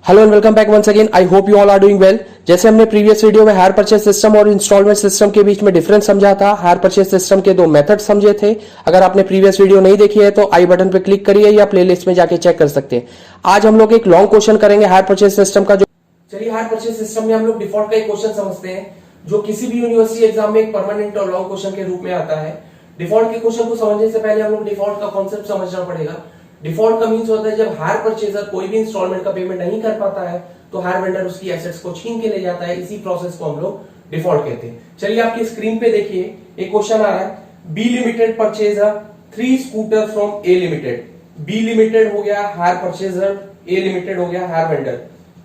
Hello and welcome back once again. I hope you all are doing well. जैसे हमने previous video में hire purchase system और instalment system के बीच में डिफरेंस समझा था, हायर परचेज सिस्टम के दो मेथड समझे थे। अगर आपने प्रीवियस वीडियो नहीं देखी है तो आई बटन पे क्लिक करिए या प्लेलिस्ट में जाके चेक कर सकते हैं। आज हम लोग एक लॉन्ग क्वेश्चन करेंगे हायर परचेज सिस्टम का। जो चलिए, हायर परचेज सिस्टम में हम लोग डिफॉल्ट का एक क्वेश्चन समझते हैं जो किसी भी यूनिवर्सिटी एग्जाम में एक परमानेंट और लॉन्ग क्वेश्चन के रूप में आता है। डिफॉल्ट के क्वेश्चन को समझने से पहले हम लोग डिफॉल्ट का कॉन्सेप्ट समझना पड़ेगा। डिफॉल्ट का मींस होता है जब हायर परचेजर कोई भी इंस्टॉलमेंट का पेमेंट नहीं कर पाता है तो हायर वेंडर उसकी एसेट्स को छीन के ले जाता है। इसी प्रोसेस को हम लोग डिफॉल्ट कहते हैं। चलिए, आपकी स्क्रीन पे देखिए एक क्वेश्चन आ रहा है। B limited purchaser 3 scooter from A limited. B limited हो गया हायर परचेजर, ए लिमिटेड हो गया हायर वेंडर।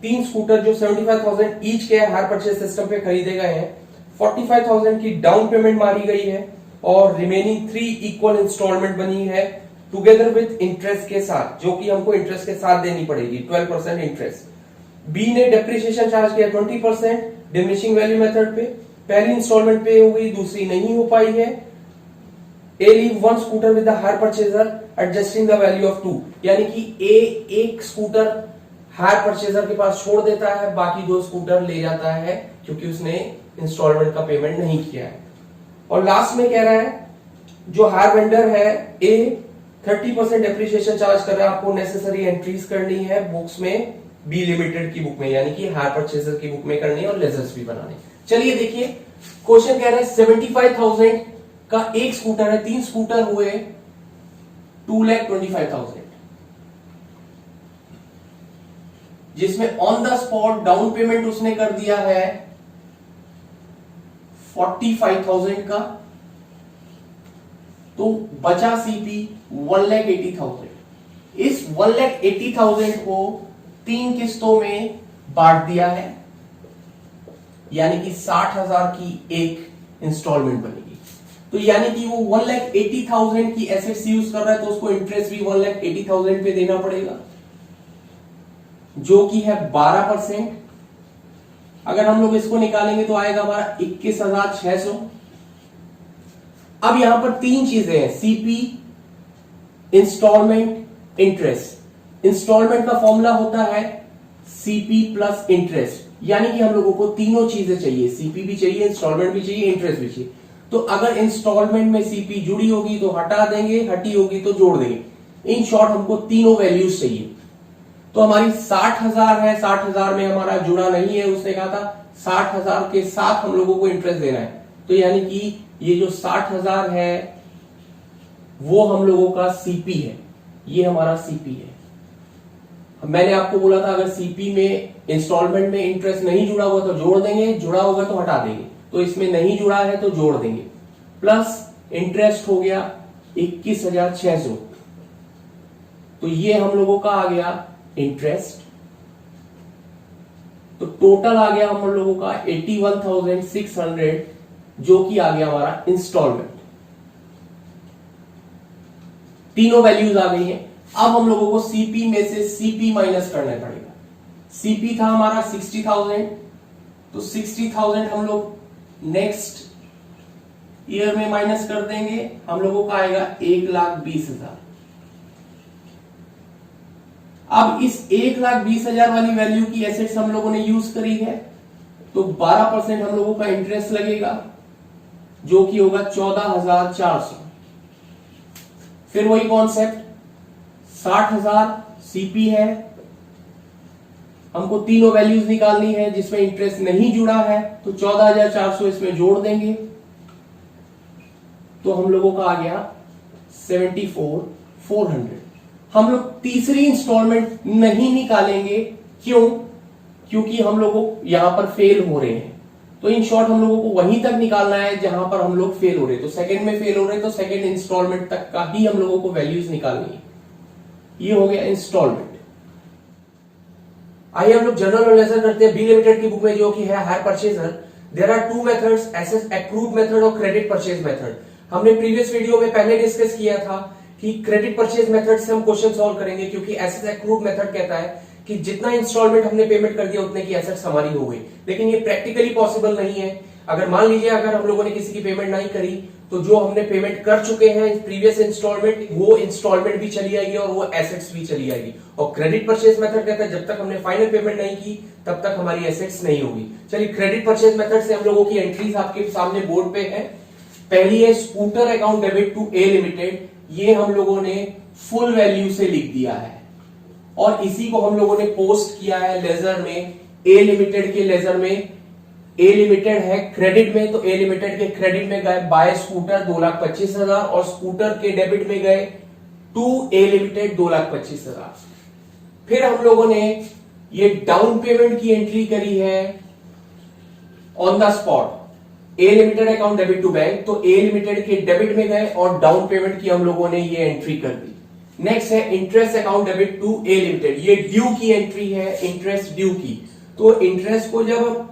3 स्कूटर जो 75,000 ईच के हायर परचेज सिस्टम पे खरीदे गए हैं। 45,000 की डाउन पेमेंट मारी गई है और रिमेनिंग 3 इक्वल इंस्टॉलमेंट बनी है टुगेदर विद इंटरेस्ट के साथ, जो कि हमको इंटरेस्ट के साथ देनी पड़ेगी 12% इंटरेस्ट। बी ने डेप्रिसिएशन चार्ज किया 20% डिमिनिशिंग वैल्यू मेथड पे। पहली इंस्टॉलमेंट पे हो गई, दूसरी नहीं हो पाई है। A leave 1 scooter with the hire purchaser adjusting the value of 2, यानी कि ए एक स्कूटर हायर परचेजर के पास छोड़ देता है, बाकी 2 स्कूटर ले जाता है क्योंकि उसने इंस्टॉलमेंट का पेमेंट नहीं किया है। और लास्ट में कह रहा है जो हायर वेंडर है ए 30% डेप्रिसिएशन चार्ज कर रहा है, आपको नेसेसरी एंट्रीज करनी है बुक्स में, बी लिमिटेड की बुक में, यानी कि हायर परचेजर की बुक में करनी है और लेजर्स भी बनाने। चलिए देखिए, क्वेश्चन कह रहा है 75,000 का एक स्कूटर है, 3 स्कूटर हुए 2,25,000, जिसमें on the spot down payment उसने कर दिया है 45,000 का, तो बचा सीपी 1,80,000। इस 1,80,000 को 3 किस्तों में बांट दिया है, यानी कि 60,000 की एक इंस्टॉलमेंट बनेगी। तो यानी कि वो 1,80,000 की एसेट्स यूज कर रहा है तो उसको इंटरेस्ट भी 1,80,000 पे देना पड़ेगा, जो कि है 12%। अगर हम लोग इसको निकालेंगे तो आएगा हमारा 21,600। अब यहां पर 3 चीजें हैं, सीपी, इंस्टॉलमेंट, इंटरेस्ट। इंस्टॉलमेंट का फॉर्मूला होता है सीपी प्लस इंटरेस्ट, यानी कि हम लोगों को तीनों चीजें चाहिए, सीपी भी चाहिए, इंस्टॉलमेंट भी चाहिए, इंटरेस्ट भी चाहिए। तो अगर इंस्टॉलमेंट में सीपी जुड़ी होगी तो हटा देंगे, हटी होगी तो जोड़ देंगे। इन शॉर्ट हमको तीनों वैल्यूज चाहिए। तो हमारी 60,000 है, 60,000 में हमारा जुड़ा नहीं है, उसने कहा था 60,000 के साथ हम लोगों को इंटरेस्ट देना है। तो यानी कि ये जो 60,000 है वो हम लोगों का सीपी है, ये हमारा सीपी है। मैंने आपको बोला था अगर सीपी में इंस्टॉलमेंट में इंटरेस्ट नहीं जुड़ा हुआ तो जोड़ देंगे, जुड़ा होगा तो हटा देंगे। तो इसमें नहीं जुड़ा है तो जोड़ देंगे। प्लस इंटरेस्ट हो गया 21,600, तो ये हम लोगों का आ गया इंटरेस्ट। तो टोटल आ गया हम लोगों का 81,600, जो कि आ गया हमारा इंस्टॉलमेंट। तीनों वैल्यूज आ गई हैं। अब हम लोगों को सीपी में से सीपी माइनस करना पड़ेगा। सीपी था हमारा 60,000, तो 60,000 हम लोग नेक्स्ट ईयर में माइनस कर देंगे, हम लोगों का आएगा 1,20,000। अब इस 1,20,000 वाली वैल्यू की एसेट्स हम लोगों ने यूज करी है, तो 12% हम लोगों का इंटरेस्ट लगेगा, जो कि होगा 14,400। फिर वही कॉन्सेप्ट, 60,000 सीपी है, हमको तीनों वैल्यूज निकालनी है जिसमें इंटरेस्ट नहीं जुड़ा है, तो 14,400 इसमें जोड़ देंगे, तो हम लोगों का आ गया 74,400। हम लोग तीसरी इंस्टॉलमेंट नहीं निकालेंगे, क्यों? क्योंकि हम लोग यहां पर फेल हो रहे हैं। तो इन शॉर्ट हम लोगों को वहीं तक निकालना है जहां पर हम लोग फेल हो रहे हैं। तो सेकंड में फेल हो रहे हैं तो सेकंड इंस्टॉलमेंट तक का ही हम लोगों को वैल्यूज निकालनी है। ये हो गया इंस्टॉलमेंट। आइए हम लोग जनरल एनालिसिस करते हैं। बी लिमिटेड की बुक में जो कि है hire purchaser, there are 2 methods, asset accrued method और क्रेडिट परचेज मेथड। हमने प्रीवियस वीडियो में पहले डिस्कस किया था कि क्रेडिट परचेज मेथड से हम क्वेश्चन सॉल्व करेंगे, क्योंकि एसेट एक्रूड मेथड कहता है कि जितना इंस्टॉलमेंट हमने पेमेंट कर दिया उतने की एसेट्स हमारी हो गई। लेकिन ये प्रैक्टिकली पॉसिबल नहीं है। अगर मान लीजिए अगर हम लोगों ने किसी की पेमेंट नहीं करी तो जो हमने पेमेंट कर चुके हैं प्रीवियस इंस्टॉलमेंट, वो इंस्टॉलमेंट भी चली आएगी और वो एसेट्स भी चली आएगी। और क्रेडिट परचेज मेथड कहता है जब तक हमने फाइनल पेमेंट नहीं की तब तक हमारी एसेट्स नहीं होगी। चलिए क्रेडिट परचेज मेथड से हम लोगों की एंट्रीज आपके सामने बोर्ड पे है। पहली है scooter account debit to A limited, ये हम लोगों ने फुल वैल्यू से लिख दिया है और इसी को हम लोगों ने पोस्ट किया है लेजर में। ए लिमिटेड के लेजर में, ए लिमिटेड है क्रेडिट में, तो ए लिमिटेड के क्रेडिट में गए बाय स्कूटर 2,25,000 और स्कूटर के डेबिट में गए टू ए लिमिटेड 2,25,000। फिर हम लोगों ने ये डाउन पेमेंट की एंट्री करी है on the spot. A limited account debit to bank, तो ए लिमिटेड के डेबिट में गए और डाउन पेमेंट की हम लोगों ने ये एंट्री कर दी। नेक्स्ट है interest account debit to A limited, ये ड्यू की एंट्री है, इंटरेस्ट ड्यू की। तो इंटरेस्ट को जब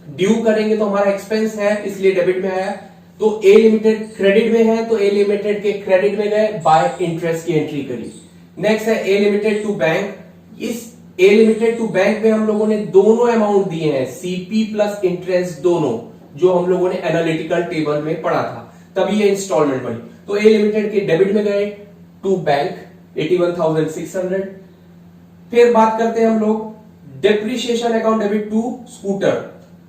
ड्यू करेंगे तो हमारा एक्सपेंस है इसलिए डेबिट में आया, तो ए लिमिटेड क्रेडिट में है तो ए लिमिटेड के क्रेडिट में गए, बाय इंटरेस्ट की एंट्री करी। नेक्स्ट है ए लिमिटेड टू बैंक, इस ए लिमिटेड टू बैंक में हम लोगों ने दोनों अमाउंट दिए हैं, सीपी प्लस इंटरेस्ट दोनों, जो हम लोगों ने एनालिटिकल टेबल में पढ़ा था, तभी ये इंस्टॉलमेंट बनी। तो ए लिमिटेड के डेबिट में गए टू बैंक 81,600। फिर बात करते हैं हम लोग depreciation account debit to scooter,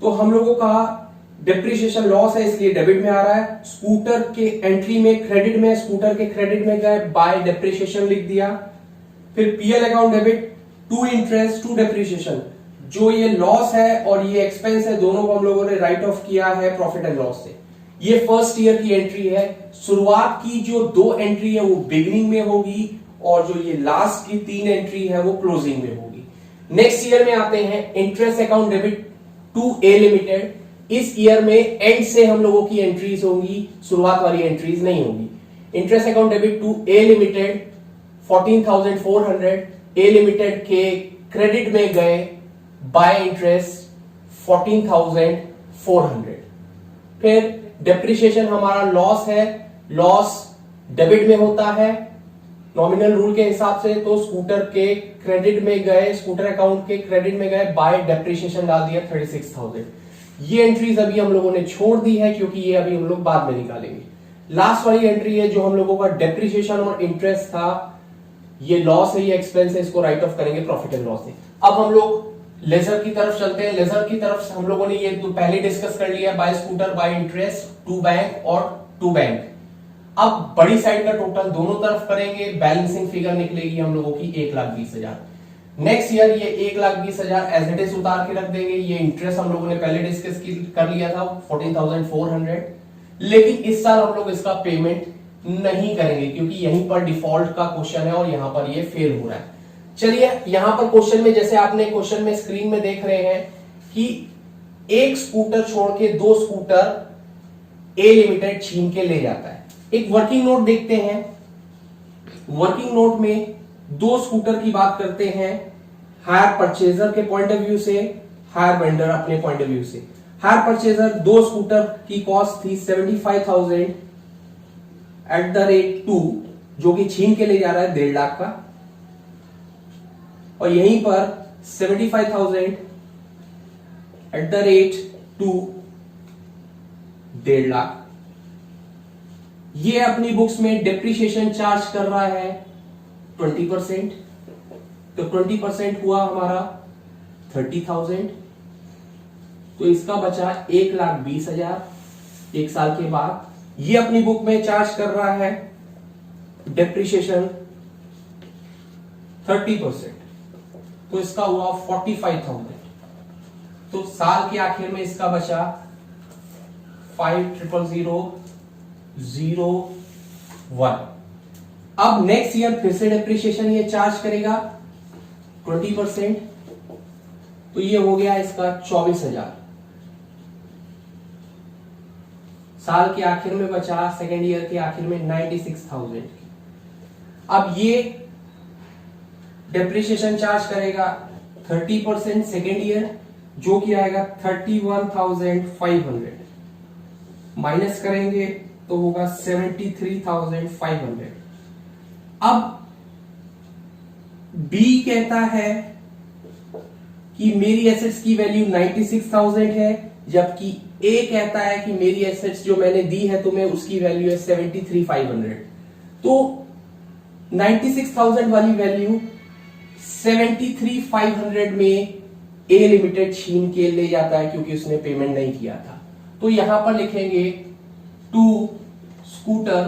तो हम लोगों का डेप्रिसिएशन लॉस है इसलिए डेबिट में आ रहा है। स्कूटर के एंट्री में क्रेडिट में, स्कूटर के क्रेडिट में गए, बाय डेप्रिसिएशन लिख दिया। फिर PL account debit to interest to depreciation, जो ये लॉस है और ये एक्सपेंस है दोनों को हम लोगों ने राइट ऑफ किया है प्रॉफिट एंड लॉस से। ये फर्स्ट ईयर की एंट्री है। शुरुआत की जो 2 एंट्री है वो बिगिनिंग में होगी और जो ये लास्ट की 3 एंट्री है वो क्लोजिंग में होगी। नेक्स्ट ईयर में आते हैं interest account debit to A limited. इस ईयर में एंड से हम लोगों की एंट्रीज होंगी, शुरुआत वाली एंट्रीज नहीं होगी। Interest account debit to A limited 14,400, A limited के क्रेडिट में गए बाय इंटरेस्ट 14,400। फिर डेप्रिसिएशन हमारा लॉस है, लॉस डेबिट में होता है नॉमिनल रूल के हिसाब से, तो स्कूटर के क्रेडिट में गए, स्कूटर अकाउंट के क्रेडिट में गए, बाय डेप्रिसिएशन डाल दिया 36,000। ये एंट्रीज अभी हम लोगों ने छोड़ दी है क्योंकि ये अभी हम लोग बाद में निकालेंगे। लास्ट वाली एंट्री है जो हम लोगों का डेप्रिसिएशन और इंटरेस्ट था, ये लॉस है, ये एक्सपेंस है, इसको राइट ऑफ करेंगे प्रॉफिट एंड लॉस से। अब हम लोग लेजर की तरफ चलते हैं। लेजर की तरफ हम लोगों ने ये तो पहले डिस्कस कर लिया, by scooter, by interest, to bank और टू बैंक। अब बड़ी साइड का टोटल दोनों तरफ करेंगे, बैलेंसिंग फिगर निकलेगी हम लोगों की 1,20,000। नेक्स्ट ईयर ये 1,20,000 एज इट इज उतार के रख देंगे। ये इंटरेस्ट हम लोगों ने पहले डिस्कस कर लिया था 14,400, लेकिन इस साल हम लोग इसका पेमेंट नहीं करेंगे क्योंकि यहीं पर डिफॉल्ट का क्वेश्चन है और यहां पर ये फेल हो रहा है। चलिए यहां पर क्वेश्चन में, जैसे आपने क्वेश्चन में स्क्रीन में देख रहे हैं कि एक स्कूटर छोड़ के 2 स्कूटर ए लिमिटेड छीन के ले जाता है। एक वर्किंग नोट देखते हैं। वर्किंग नोट में 2 स्कूटर की बात करते हैं, हायर परचेजर के पॉइंट ऑफ व्यू से, हायर वेंडर अपने पॉइंट ऑफ व्यू से। हायर परचेजर 2 स्कूटर की कॉस्ट थी 75,000 एट द रेट 2, जो कि छीन के ले जा रहा है 1.5 लाख का, और यहीं पर 75,000 एट द रेट 2 1.5 लाख। ये अपनी बुक्स में डेप्रिसिएशन चार्ज कर रहा है 20%, तो 20% हुआ हमारा 30,000, तो इसका बचा 1,20,000 एक साल के बाद। ये अपनी बुक में चार्ज कर रहा है डेप्रिसिएशन 30%, तो इसका हुआ 45,000। तो साल के आखिर में इसका बचा 5,000,001। अब नेक्स्ट ईयर फिर से डेप्रिसिएशन ये चार्ज करेगा 20%, तो ये हो गया इसका 24,000। साल के आखिर में बचा सेकेंड ईयर के आखिर में 96,000। अब ये डेप्रिसिएशन चार्ज करेगा 30% सेकेंड ईयर, जो कि आएगा 31,500, माइनस करेंगे तो होगा 73,500। अब बी कहता है कि मेरी एसेट्स की वैल्यू 96,000 है, जबकि ए कहता है कि मेरी एसेट्स जो मैंने दी है तुम्हें उसकी वैल्यू है 73,500, तो 96,000 वाली वैल्यू 73,500 में ए लिमिटेड छीन के ले जाता है क्योंकि उसने पेमेंट नहीं किया था। तो यहां पर लिखेंगे टू स्कूटर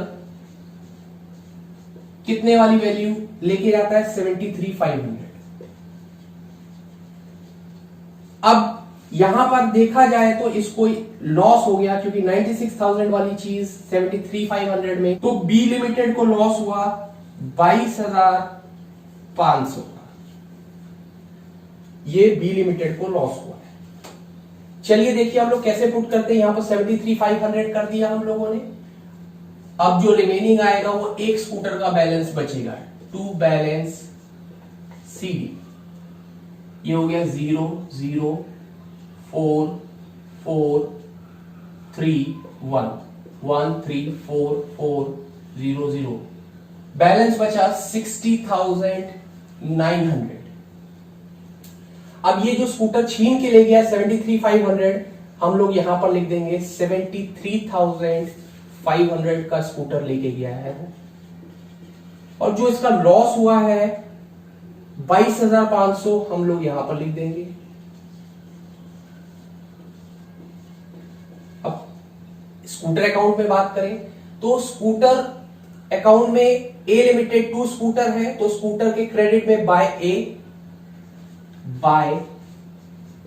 कितने वाली वैल्यू लेके जाता है 73,500। अब यहां पर देखा जाए तो इसको लॉस हो गया क्योंकि 96,000 वाली चीज 73,500 में, तो बी लिमिटेड को लॉस हुआ 22,500 का, ये बी लिमिटेड को लॉस हुआ है। चलिए देखिए हम लोग कैसे पुट करते हैं। यहां पर 73,500 कर दिया हम लोगों ने। अब जो रिमेनिंग आएगा वो एक स्कूटर का बैलेंस बचेगा, टू बैलेंस सी डी, ये हो गया 0 0 4 4 3 1 1 3 4 4 0 0, बैलेंस बचा 60,900। अब ये जो स्कूटर छीन के ले गया 73,500, हम लोग यहां पर लिख देंगे 73,500 का स्कूटर लेके गया है, और जो इसका लॉस हुआ है 22,500 हम लोग यहां पर लिख देंगे। अब स्कूटर अकाउंट में बात करें तो स्कूटर अकाउंट में ए लिमिटेड 2 स्कूटर है, तो स्कूटर के क्रेडिट में बाय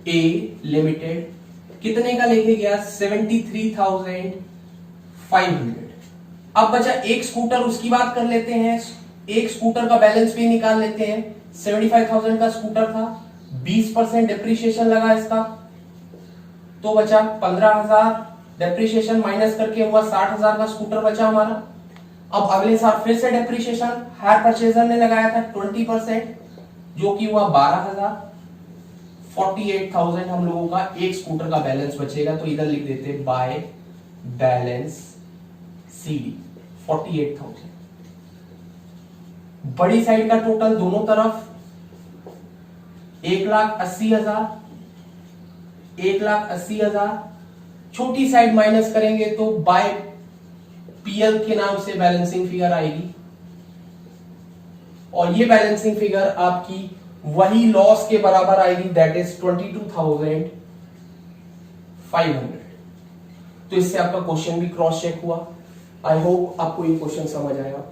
ए लिमिटेड कितने का लेके गया 73,500। अब बचा एक स्कूटर, उसकी बात कर लेते हैं। एक स्कूटर का बैलेंस भी निकाल लेते हैं। 75,000 का स्कूटर था, 20% डिप्रिशिएशन लगा इसका, तो बचा 15,000, डिप्रिशिएशन माइनस करके हुआ 60,000 का स्कूटर बचा हमारा। अब अगले साल फिर से डिप्रिशिएशन हायर परचेजर ने लगाया था 20%, जो कि हुआ 12,000, 48,000 हम लोगों का एक स्कूटर का बैलेंस बचेगा। तो इधर लिख देते बाय बैलेंस सीडी 48,000। बड़ी साइड का टोटल दोनों तरफ 1,80,000, 1,80,000। छोटी साइड माइनस करेंगे तो बाय पीएल के नाम से बैलेंसिंग फिगर आएगी, और ये बैलेंसिंग फिगर आपकी वही लॉस के बराबर आएगी, दैट इज 22,500। तो इससे आपका क्वेश्चन भी क्रॉस चेक हुआ। आई होप आपको ये क्वेश्चन समझ आएगा।